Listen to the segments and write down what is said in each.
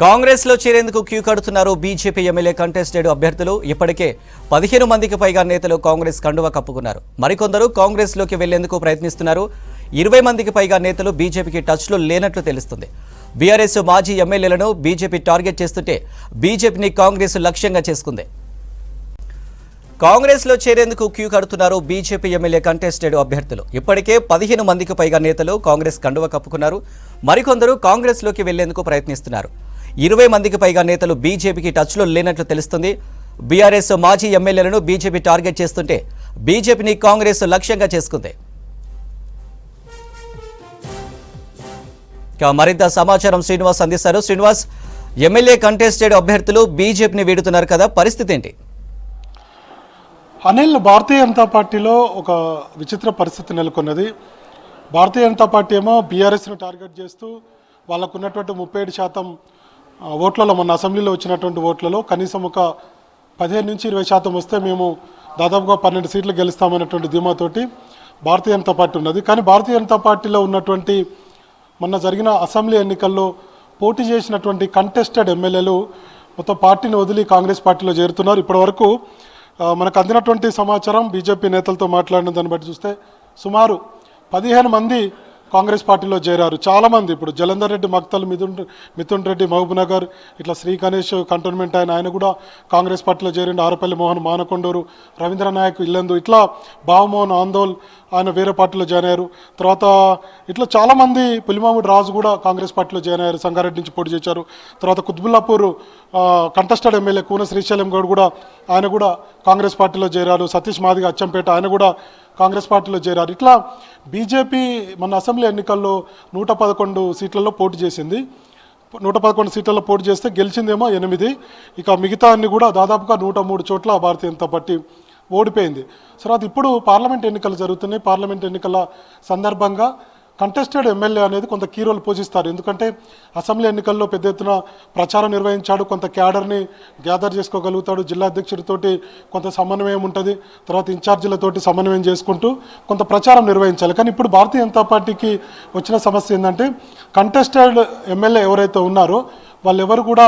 కాంగ్రెస్ లో చేరేందుకు క్యూ కడుతున్నారు బీజేపీ ఎమ్మెల్యే కంటెస్టెడ్ అభ్యర్థులు. ఇప్పటికే 15 మందికి పైగా నేతలు కాంగ్రెస్ కండువా కప్పుకున్నారు. మరికొందరు కాంగ్రెస్ లోకి వెళ్లేందుకు ప్రయత్నిస్తున్నారు. 20 మందికి పైగా నేతలు బీజేపీకి టచ్ లో లేనట్లు తెలుస్తుంది. బీఆర్ఎస్ మాజీ ఎమ్మెల్యేలను బీజేపీ టార్గెట్ చేస్తుంటే బీజేపీని కాంగ్రెస్ లక్ష్యంగా చేసుకుంది. కాంగ్రెస్ లో చేరేందుకు క్యూ కడుతున్నారు బీజేపీ ఎమ్మెల్యే కంటెస్టెడ్ అభ్యర్థులు. ఇప్పటికే 15 మందికి పైగా నేతలు కాంగ్రెస్ కండువా కప్పుకున్నారు. మరికొందరు కాంగ్రెస్ లోకి వెళ్లేందుకు ప్రయత్నిస్తున్నారు. 20 మందికి పైగా నేతలు బీజేపీకి టచ్ లో లేనట్లు తెలుస్తుంది. బీఆర్ఎస్ మాజీ ఎమ్మెల్యేలను బీజేపీ టార్గెట్ చేస్తుంటే బీజేపీని కాంగ్రెస్ లక్ష్యంగా చేసుకుంది. మరింత సమాచారం శ్రీనివాస్ అందిస్తారు. శ్రీనివాస్, ఎమ్మెల్యే కంటెస్టెడ్ అభ్యర్థులు బీజేపీని వీడుతున్నారు కదా, పరిస్థితి ఏంటి? అనిల్, భారతీయ జనతా పార్టీలో ఒక విచిత్ర పరిస్థితి నెలకొన్నది. భారతీయ జనతా పార్టీ ఏమో బీఆర్ఎస్ను టార్గెట్ చేస్తూ వాళ్ళకు ఉన్నటువంటి 37% ఓట్లలో, మొన్న అసెంబ్లీలో వచ్చినటువంటి ఓట్లలో కనీసం ఒక 15 నుంచి 20% వస్తే మేము దాదాపుగా 12 సీట్లు గెలుస్తామనేటువంటి ధీమాతోటి భారతీయ జనతా పార్టీ ఉన్నది. కానీ భారతీయ జనతా పార్టీలో ఉన్నటువంటి మొన్న జరిగిన అసెంబ్లీ ఎన్నికల్లో పోటీ చేసినటువంటి కంటెస్టెడ్ ఎమ్మెల్యేలు మొత్తం పార్టీని వదిలి కాంగ్రెస్ పార్టీలో చేరుతున్నారు. ఇప్పటివరకు మనకు అందినటువంటి సమాచారం, బీజేపీ నేతలతో మాట్లాడిన దాన్ని బట్టి చూస్తే సుమారు 15 మంది కాంగ్రెస్ పార్టీలో చేరారు. చాలామంది ఇప్పుడు జలంధర్ రెడ్డి మక్తల్, మిథున్ రెడ్డి మహబూబ్నగర్, ఇట్లా శ్రీ గణేష్ కంటోన్మెంట్ ఆయన కూడా కాంగ్రెస్ పార్టీలో చేరిండు. ఆరపల్లి మోహన్ మానకొండూరు, రవీంద్ర నాయక్ ఇల్లందు, ఇట్లా బావమోహన్ ఆందోల్ ఆయన వేరే పార్టీలో జాయిన్ అయ్యారు. తర్వాత ఇట్లా చాలామంది, పులిమామిడి రాజు కూడా కాంగ్రెస్ పార్టీలో జాయిన్ అయ్యారు, సంగారెడ్డి నుంచి పోటీ చేశారు. తర్వాత కుత్బుల్లాపూర్ కంటెస్టెడ్ ఎమ్మెల్యే కూన శ్రీశైలం గౌడ్ కూడా ఆయన కూడా కాంగ్రెస్ పార్టీలో చేరారు. సతీష్ మాదిగ అచ్చంపేట ఆయన కూడా కాంగ్రెస్ పార్టీలో చేరారు. ఇట్లా బీజేపీ మన అసెంబ్లీ ఎన్నికల్లో 111 సీట్లలో పోటీ చేసింది. 111 సీట్లలో పోటీ చేస్తే గెలిచిందేమో 8. ఇక మిగతా అన్ని కూడా దాదాపుగా 103 చోట్ల భారతీయ జనతా పార్టీ ఓడిపోయింది. తర్వాత ఇప్పుడు పార్లమెంట్ ఎన్నికలు జరుగుతున్నాయి. పార్లమెంట్ ఎన్నికల సందర్భంగా కంటెస్టెడ్ ఎమ్మెల్యే అనేది కొంత కీ రోల్ పోషిస్తారు. ఎందుకంటే అసెంబ్లీ ఎన్నికల్లో పెద్ద ఎత్తున ప్రచారం నిర్వహించాడు, కొంత క్యాడర్ని గ్యాదర్ చేసుకోగలుగుతాడు, జిల్లా అధ్యక్షుడితోటి కొంత సమన్వయం ఉంటుంది, తర్వాత ఇన్ఛార్జీలతోటి సమన్వయం చేసుకుంటూ కొంత ప్రచారం నిర్వహించాలి. కానీ ఇప్పుడు భారతీయ జనతా పార్టీకి వచ్చిన సమస్య ఏంటంటే కంటెస్టెడ్ ఎమ్మెల్యే ఎవరైతే ఉన్నారో వాళ్ళు ఎవరు కూడా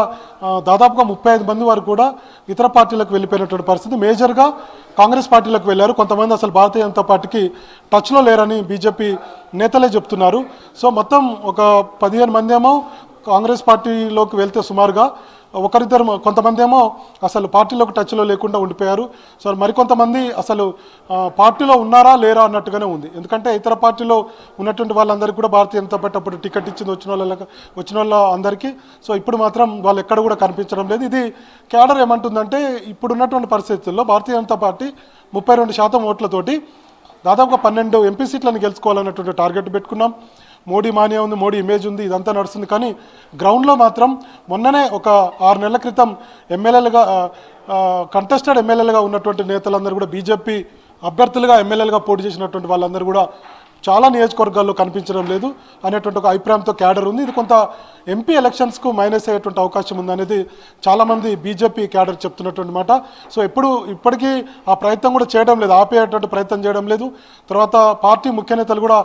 దాదాపుగా 35 మంది వరకు కూడా ఇతర పార్టీలకు వెళ్ళిపోయినటువంటి పరిస్థితి. మేజర్గా కాంగ్రెస్ పార్టీలకు వెళ్ళారు. కొంతమంది అసలు భారతీయ జనతా పార్టీకి టచ్లో లేరని బీజేపీ నేతలే చెప్తున్నారు. సో మొత్తం ఒక 15 మంది ఏమో కాంగ్రెస్ పార్టీలోకి వెళ్తే సుమారుగా ఒకరిద్దరు, కొంతమంది ఏమో అసలు పార్టీలోకి టచ్లో లేకుండా ఉండిపోయారు. సో మరికొంతమంది అసలు పార్టీలో ఉన్నారా లేరా అన్నట్టుగానే ఉంది. ఎందుకంటే ఇతర పార్టీలో ఉన్నటువంటి వాళ్ళందరికీ కూడా భారతీయ జనతా పార్టీ అప్పుడు టికెట్ ఇచ్చింది వచ్చిన వాళ్ళ అందరికీ. సో ఇప్పుడు మాత్రం వాళ్ళు ఎక్కడ కూడా కనిపించడం లేదు. ఇది క్యాడర్ ఏమంటుందంటే ఇప్పుడు ఉన్నటువంటి పరిస్థితుల్లో భారతీయ జనతా పార్టీ 32% ఓట్లతోటి దాదాపుగా 12 ఎంపీ సీట్లను గెలుచుకోవాలన్నటువంటి టార్గెట్ పెట్టుకున్నాం. మోడీ మానియా ఉంది, మోడీ ఇమేజ్ ఉంది, ఇదంతా నడుస్తుంది. కానీ గ్రౌండ్లో మాత్రం మొన్ననే ఒక 6 నెలల క్రితం ఎమ్మెల్యేలుగా కంటెస్టెడ్ ఎమ్మెల్యేలుగా ఉన్నటువంటి నేతలందరూ కూడా బీజేపీ అభ్యర్థులుగా ఎమ్మెల్యేలుగా పోటీ చేసినటువంటి వాళ్ళందరూ కూడా చాలా నియోజకవర్గాల్లో కనిపించడం లేదు అనేటువంటి ఒక అభిప్రాయంతో క్యాడర్ ఉంది. ఇది కొంత ఎంపీ ఎలక్షన్స్కు మైనస్ అయ్యేటువంటి అవకాశం ఉందనేది చాలామంది బీజేపీ క్యాడర్ చెప్తున్నటువంటి మాట. సో ఇప్పటికీ ఆ ప్రయత్నం కూడా చేయడం లేదు, ఆపేటువంటి ప్రయత్నం చేయడం లేదు. తర్వాత పార్టీ ముఖ్య నేతలు కూడా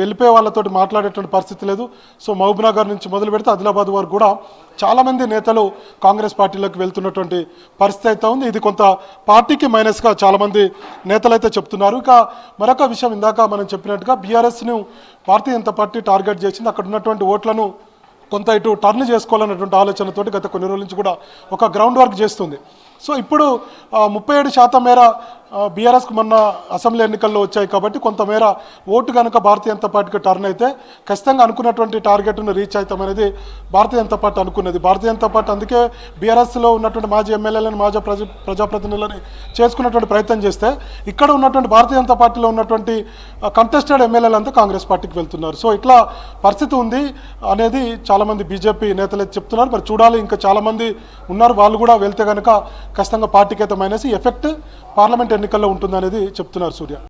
వెళ్ళిపోయే వాళ్ళతోటి మాట్లాడేటువంటి పరిస్థితి లేదు. సో మహబూబ్నగర్ నుంచి మొదలు పెడితే ఆదిలాబాద్ వరకు కూడా చాలామంది నేతలు కాంగ్రెస్ పార్టీలోకి వెళ్తున్నటువంటి పరిస్థితి అయితే ఉంది. ఇది కొంత పార్టీకి మైనస్గా చాలామంది నేతలు అయితే చెప్తున్నారు. ఇక మరొక విషయం, ఇందాక మనం చెప్పినట్టుగా బీఆర్ఎస్ను భారతీయ జనతా పార్టీ టార్గెట్ చేసింది. అక్కడ ఉన్నటువంటి ఓట్లను కొంత ఇటు టర్న్ చేసుకోవాలన్నటువంటి ఆలోచనతోటి గత కొన్ని రోజుల నుంచి కూడా ఒక గ్రౌండ్ వర్క్ చేస్తుంది. సో ఇప్పుడు 37% మేర బీఆర్ఎస్కి మొన్న అసెంబ్లీ ఎన్నికల్లో వచ్చాయి కాబట్టి కొంతమేర ఓటు కనుక భారతీయ జనతా పార్టీకి టర్న్ అయితే ఖచ్చితంగా అనుకున్నటువంటి టార్గెట్ను రీచ్ అవుతామనేది భారతీయ జనతా పార్టీ అనుకున్నది. భారతీయ జనతా పార్టీ అందుకే బీఆర్ఎస్లో ఉన్నటువంటి మాజీ ఎమ్మెల్యేలను, మాజీ ప్రజాప్రతినిధులని చేసుకున్నటువంటి ప్రయత్నం చేస్తే ఇక్కడ ఉన్నటువంటి భారతీయ జనతా పార్టీలో ఉన్నటువంటి కంటెస్టెడ్ ఎమ్మెల్యేలంతా కాంగ్రెస్ పార్టీకి వెళ్తున్నారు. సో ఇట్లా పరిస్థితి ఉంది అనేది చాలామంది బీజేపీ నేతలు చెప్తున్నారు. మరి చూడాలి, ఇంకా చాలామంది ఉన్నారు, వాళ్ళు కూడా వెళ్తే కనుక ఖచ్చితంగా పార్టీకి అయితే మైనస్ ఎఫెక్ట్ పార్లమెంట్ ఎన్నికల్లో ఉంటుందనేది చెప్తున్నారు సూర్య.